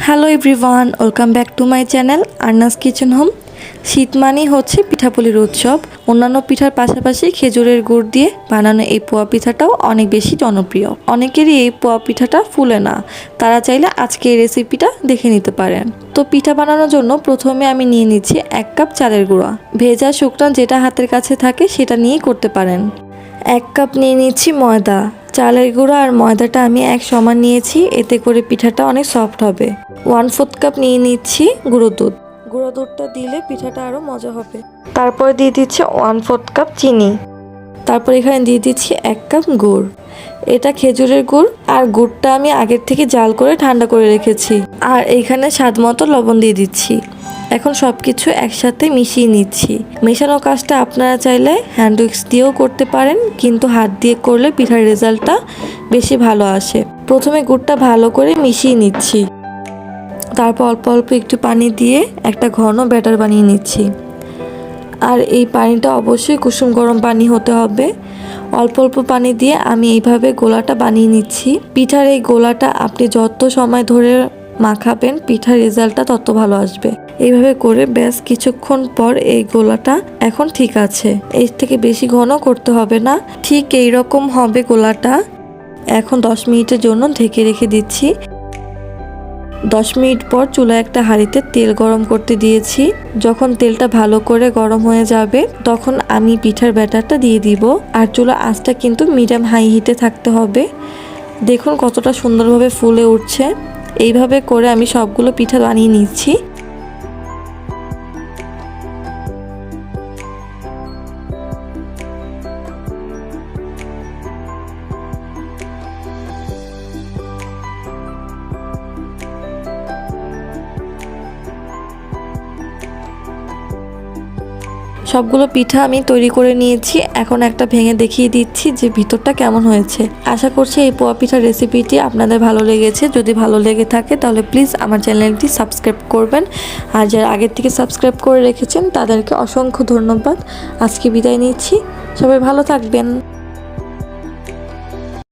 Hello everyone, welcome back to my channel Arna's kitchen home. শীত মানেই হচ্ছে পিঠাপুলির উৎসব। অন্যান্য পিঠার পাশাপাশি খেজুরের গুড় দিয়ে বানানো এই পোয়া পিঠাটাও অনেক বেশি জনপ্রিয়। অনেকেরই এই পোয়া পিঠাটা ফুলে না, তারা চাইলে আজকে এই রেসিপিটা দেখে নিতে পারেন। তো পিঠা বানানোর জন্য প্রথমে আমি নিয়ে নিচ্ছি 1 কাপ চালের গুঁড়া। ভেজা শুকনো যেটা হাতের কাছে থাকে সেটা নিয়েই করতে পারেন। 1 কাপ নিয়ে নিচ্ছি ময়দা। চালের গুঁড়া আর ময়দাটা আমি এক সমান নিয়েছি, এতে করে পিঠাটা অনেক সফট হবে। 1/4 কাপ নিয়ে নিচ্ছি গুঁড়ো দুধ। গুঁড়ো দুধটা দিলে পিঠাটা আরও মজা হবে। তারপরে দিয়ে দিচ্ছি 1/4 কাপ চিনি। তারপর এখানে দিয়ে দিচ্ছি 1 কাপ গুড়। এটা খেজুরের গুড়, আর গুড়টা আমি আগের থেকে জাল করে ঠান্ডা করে রেখেছি। আর এইখানে স্বাদ মতো লবণ দিয়ে দিচ্ছি। এখন সব কিছু একসাথে মিশিয়ে নিচ্ছি। মেশানোর কাজটা আপনারা চাইলে হ্যান্ড উইক্স দিয়েও করতে পারেন, কিন্তু হাত দিয়ে করলে পিঠার রেজাল্টটা বেশি ভালো আসে। প্রথমে গুড়টা ভালো করে মিশিয়ে নিচ্ছি। তারপর অল্প অল্প একটু পানি দিয়ে একটা ঘন ব্যাটার বানিয়ে নিচ্ছি। আর এই পানিটা অবশ্যই কুসুম গরম পানি হতে হবে। অল্প অল্প পানি দিয়ে আমি এইভাবে গোলাটা বানিয়ে নিচ্ছি। পিঠার এই গোলাটা আপনি যত সময় ধরে মাখাবেন পিঠার রেজাল্টটা তত ভালো আসবে। এইভাবে করে বেশ কিছুক্ষণ পর এই গোলাটা এখন ঠিক আছে। এর থেকে বেশি ঘন করতে হবে না, ঠিক এই রকম হবে গোলাটা। এখন 10 মিনিটের জন্য ঢেকে রেখে দিচ্ছি। 10 মিনিট পর চুলায় একটা হাঁড়িতে তেল গরম করতে দিয়েছি। যখন তেলটা ভালো করে গরম হয়ে যাবে তখন আমি পিঠার ব্যাটারটা দিয়ে দিব। আর চুলা আঁচটা কিন্তু মিডিয়াম হাই হিটে থাকতে হবে। দেখুন কতটা সুন্দরভাবে ফুলে উঠছে। এইভাবে করে আমি সবগুলো পিঠা বানিয়ে নিচ্ছি। সবগুলো পিঠা আমি তৈরি করে নিয়েছি। এখন একটা ভেঙে দেখিয়ে দিচ্ছি যে ভিতরটা কেমন হয়েছে। আশা করছি এই পোয়া পিঠার রেসিপিটি আপনাদের ভালো লেগেছে। যদি ভালো লেগে থাকে তাহলে প্লিজ আমার চ্যানেলটি সাবস্ক্রাইব করবেন। আর যারা আগের থেকে সাবস্ক্রাইব করে রেখেছেন তাদেরকে অসংখ্য ধন্যবাদ। আজকে বিদায় নিচ্ছি, সবাই ভালো থাকবেন।